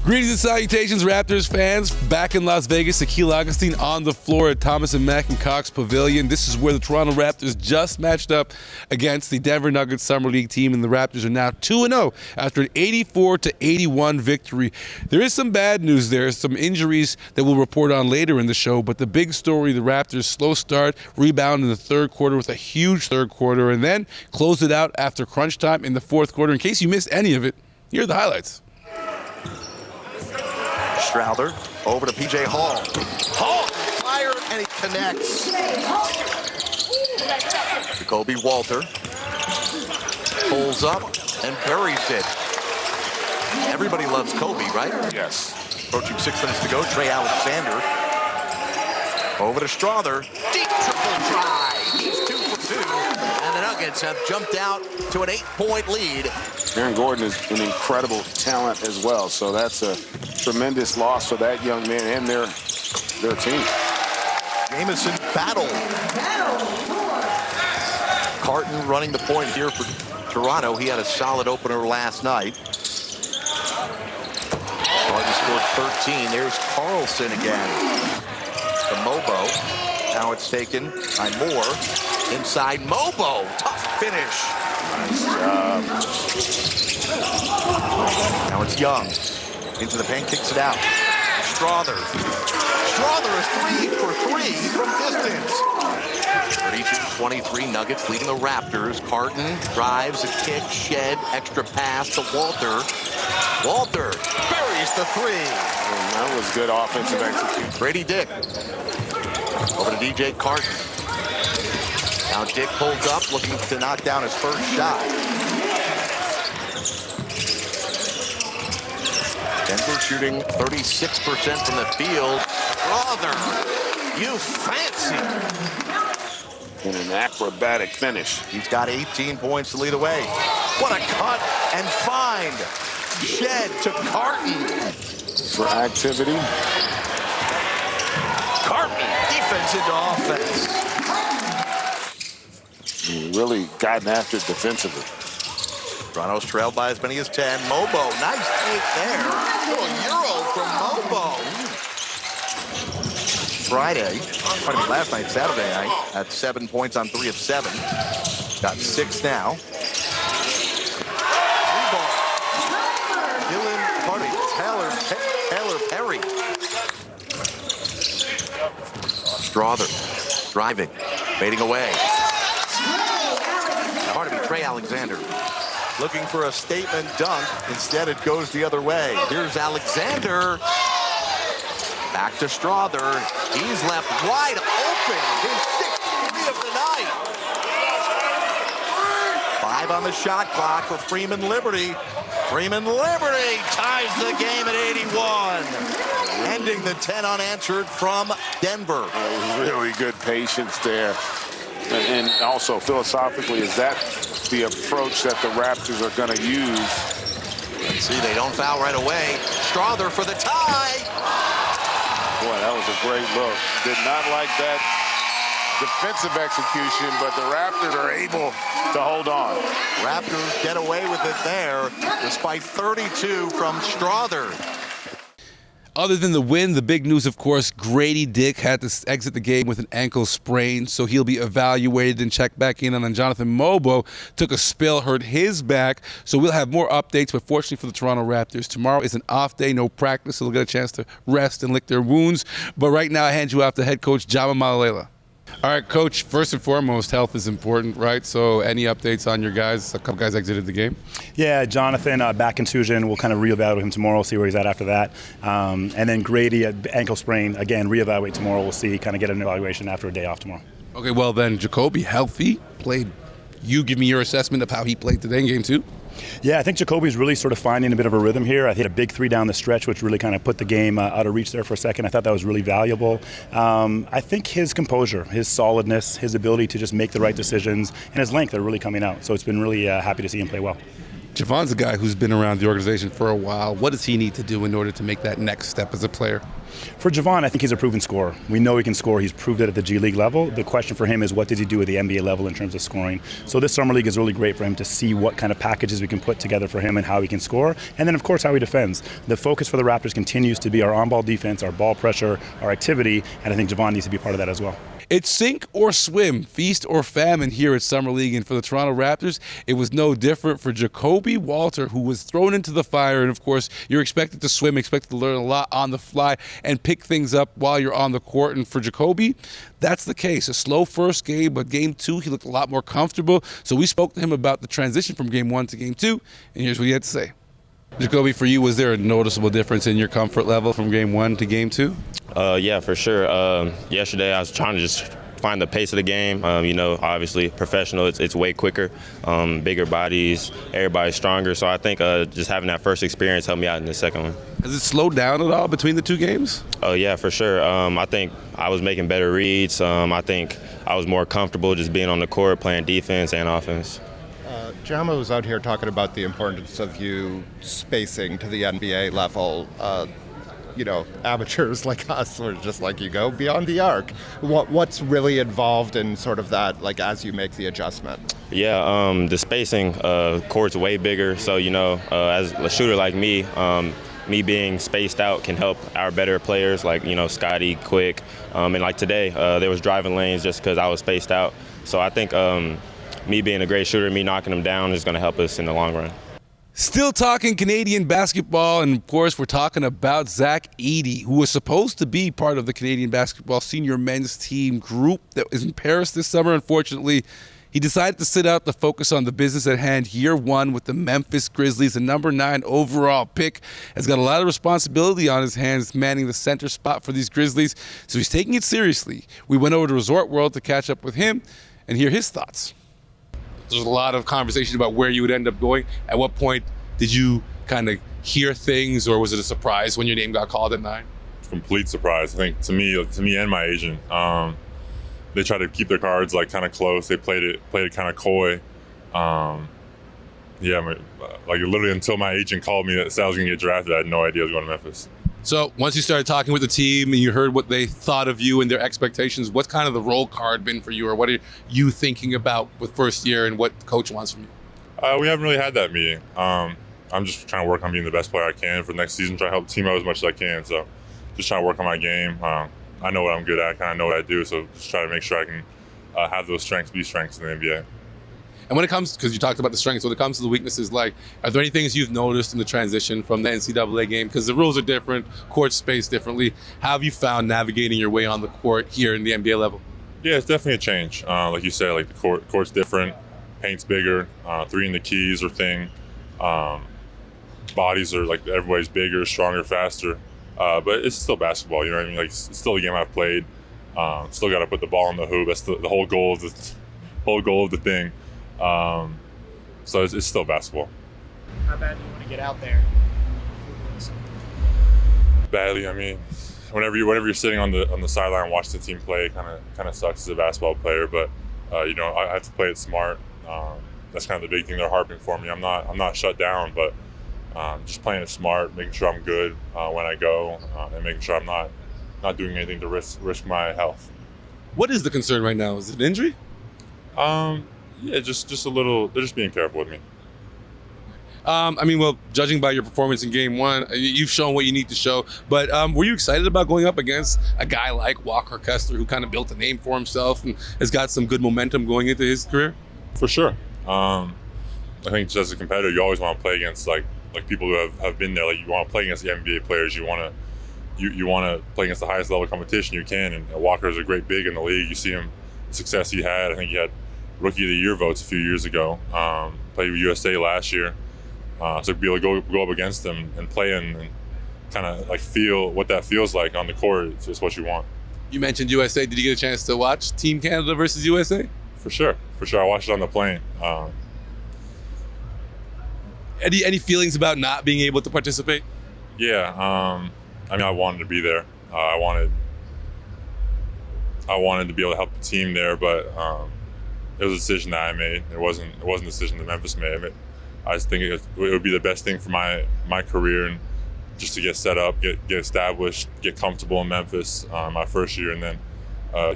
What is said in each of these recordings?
Greetings and salutations, Raptors fans. Back in Las Vegas, Akil Augustine on the floor at Thomas & Mack and Cox Pavilion. This is where the Toronto Raptors just matched up against the Denver Nuggets Summer League team, and the Raptors are now 2-0 after an 84-81 victory. There is some bad news there, some injuries that we'll report on later in the show, but the big story, the Raptors' slow start, rebound in the third quarter with a huge third quarter, and then closed it out after crunch time in the fourth quarter. In case you missed any of it, here are the highlights. Strouder over to P.J. Hall. Hall fired and he connects. JaKobe Walter pulls up and buries it. Everybody loves Kobe, right? Yes. Approaching 6 minutes to go. Trey Alexander over to Strouder. Deep triple try. He's 2 for 2. And the Nuggets have jumped out to an 8-point lead. Aaron Gordon is an incredible talent as well, so that's a tremendous loss for that young man and their team. Jamison battle. Carton running the point here for Toronto. He had a solid opener last night. Carton scored 13. There's Carlson again. To Mobo. Now it's taken by Moore. Inside Mobo. Tough finish. Nice job. Now it's Young. Into the paint, kicks it out. Strouder. Strouder is 3 for 3 from distance. 32-23, Nuggets leading the Raptors. Carton drives a kick, shed, extra pass to Walter. Walter buries the 3. And that was good offensive execution. Grady Dick. Over to DJ Carton. Now Dick pulls up, looking to knock down his first shot. Denver shooting 36% from the field. Brother, you fancy. And an acrobatic finish. He's got 18 points to lead the way. What a cut and find. Shed to Carton. For activity. Carton, defense into offense. Really gotten after it defensively. Toronto's trailed by as many as 10. Mobo, nice take there. Little Euro from Mobo. Last night, Saturday night, had 7 points on 3 of 7. Got 6 now. Taylor Perry. Strouder, driving, fading away. Trey Alexander looking for a statement dunk. Instead, it goes the other way. Here's Alexander. Back to Strouder. He's left wide open. His 6th 3 of the night. 5 on the shot clock for Freeman Liberty. Freeman Liberty ties the game at 81. Ending the 10 unanswered from Denver. Really good patience there. And also, philosophically, is that the approach that the Raptors are going to use? Let's see, they don't foul right away. Strouder for the tie. Boy, that was a great look. Did not like that defensive execution, but the Raptors are able to hold on. Raptors get away with it there, despite 32 from Strouder. Other than the win, the big news, of course, Grady Dick had to exit the game with an ankle sprain, so he'll be evaluated and checked back in. And then Jonathan Mobo took a spill, hurt his back, so we'll have more updates. But fortunately for the Toronto Raptors, tomorrow is an off day, no practice, so they'll get a chance to rest and lick their wounds. But right now, I hand you off to head coach Jama Malalela. All right, Coach, first and foremost, health is important, right? So any updates on your guys? A couple guys exited the game. Yeah, Jonathan, back contusion. We'll kind of reevaluate him tomorrow, see where he's at after that. And then Grady, ankle sprain. Again, reevaluate tomorrow. We'll see, kind of get an evaluation after a day off tomorrow. Okay, well then, JaKobe, healthy, played. You give me your assessment of how he played today in game 2. Yeah, I think JaKobe's really sort of finding a bit of a rhythm here. I hit a big 3 down the stretch, which really kind of put the game out of reach there for a second. I thought that was really valuable. I think his composure, his solidness, his ability to just make the right decisions, and his length are really coming out. So it's been really happy to see him play well. Javon's a guy who's been around the organization for a while. What does he need to do in order to make that next step as a player? For Javon, I think he's a proven scorer. We know he can score. He's proved it at the G League level. The question for him is, what does he do at the NBA level in terms of scoring? So this summer league is really great for him to see what kind of packages we can put together for him and how he can score. And then, of course, how he defends. The focus for the Raptors continues to be our on-ball defense, our ball pressure, our activity, and I think Javon needs to be part of that as well. It's sink or swim, feast or famine here at Summer League. And for the Toronto Raptors, it was no different for JaKobe Walter, who was thrown into the fire. And, of course, you're expected to swim, expected to learn a lot on the fly and pick things up while you're on the court. And for JaKobe, that's the case. A slow first game, but game 2, he looked a lot more comfortable. So we spoke to him about the transition from game 1 to game 2, and here's what he had to say. JaKobe, for you, was there a noticeable difference in your comfort level from game 1 to game 2? Yeah, for sure. Yesterday, I was trying to just find the pace of the game. Obviously, professional, it's way quicker, bigger bodies, everybody's stronger. So I think just having that first experience helped me out in the second one. Has it slowed down at all between the 2 games? Oh, yeah, for sure. I think I was making better reads. I think I was more comfortable just being on the court, playing defense and offense. Jamo was out here talking about the importance of you spacing to the NBA level. Amateurs like us, or just like you go beyond the arc. What's really involved in sort of that, like as you make the adjustment? Yeah, the spacing, court's way bigger. So, as a shooter like me being spaced out can help our better players like, Scotty, Quick. And like today, there was driving lanes just because I was spaced out. So I think me being a great shooter, me knocking them down is going to help us in the long run. Still talking Canadian basketball, and of course we're talking about Zach Edey, who was supposed to be part of the Canadian basketball senior men's team group that was in Paris this summer. Unfortunately, he decided to sit out to focus on the business at hand. Year 1 with the Memphis Grizzlies, the number 9 overall pick, has got a lot of responsibility on his hands manning the center spot for these Grizzlies, so he's taking it seriously. We went over to Resort World to catch up with him and hear his thoughts. There's a lot of conversation about where you would end up going. At what point did you kind of hear things, or was it a surprise when your name got called at 9? Complete surprise. I think to me and my agent, they tried to keep their cards like kind of close. They played it kind of coy. Literally until my agent called me that said I was gonna get drafted, I had no idea I was going to Memphis. So once you started talking with the team and you heard what they thought of you and their expectations, what's kind of the role card been for you, or what are you thinking about with first year and what the coach wants from you? We haven't really had that meeting. I'm just trying to work on being the best player I can for the next season, try to help the team out as much as I can. So just trying to work on my game. I know what I'm good at, kind of know what I do, so just try to make sure I can have those strengths be strengths in the NBA. And when it comes, because you talked about the strengths, when it comes to the weaknesses, like, are there any things you've noticed in the transition from the NCAA game? Because the rules are different, court space differently. How have you found navigating your way on the court here in the NBA level? Yeah, it's definitely a change. Like you said, like the court's different, paint's bigger, 3 in the keys are thing. Bodies are like everybody's bigger, stronger, faster. But it's still basketball, you know what I mean? Like it's still a game I've played. Still got to put the ball in the hoop. That's the whole goal of the thing. So it's still basketball. How bad do you want to get out there? Badly. I mean, whenever you're sitting on the sideline watching the team play, it kind of sucks as a basketball player. But I have to play it smart. That's kind of the big thing they're harping for me. I'm not shut down, but just playing it smart, making sure I'm good when I go, and making sure I'm not doing anything to risk my health. What is the concern right now? Is it an injury? Yeah, just a little. They're just being careful with me. Judging by your performance in game 1, you've shown what you need to show. But were you excited about going up against a guy like Walker Kessler, who kind of built a name for himself and has got some good momentum going into his career? For sure. I think just as a competitor, you always want to play against like people who have been there. Like you want to play against the NBA players. You want to play against the highest level competition you can. And Walker is a great big in the league. You see him, the success he had. I think he had Rookie of the Year votes a few years ago. Played with USA last year. So to be able to go up against them and play and kind of like feel what that feels like on the court, it's just what you want. You mentioned USA. Did you get a chance to watch Team Canada versus USA? For sure. I watched it on the plane. Any feelings about not being able to participate? Yeah. I wanted to be there. I wanted to be able to help the team there, but it was a decision that I made. It wasn't a decision that Memphis made. I just think it would be the best thing for my career, and just to get set up, get established, get comfortable in Memphis my first year, and then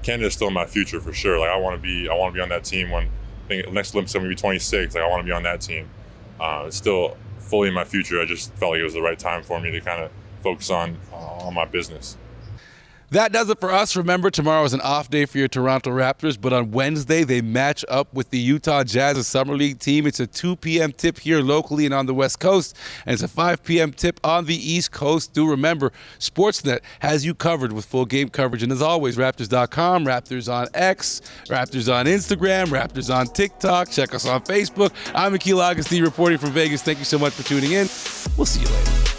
Canada's still in my future for sure. Like I want to be on that team when I think next Olympics I'm gonna be 26. Like I want to be on that team. It's still fully in my future. I just felt like it was the right time for me to kind of focus on my business. That does it for us. Remember, tomorrow is an off day for your Toronto Raptors, but on Wednesday they match up with the Utah Jazz's Summer League team. It's a 2 p.m. tip here locally and on the West Coast, and it's a 5 p.m. tip on the East Coast. Do remember, Sportsnet has you covered with full game coverage. And as always, Raptors.com, Raptors on X, Raptors on Instagram, Raptors on TikTok. Check us on Facebook. I'm Akil Augustine reporting from Vegas. Thank you so much for tuning in. We'll see you later.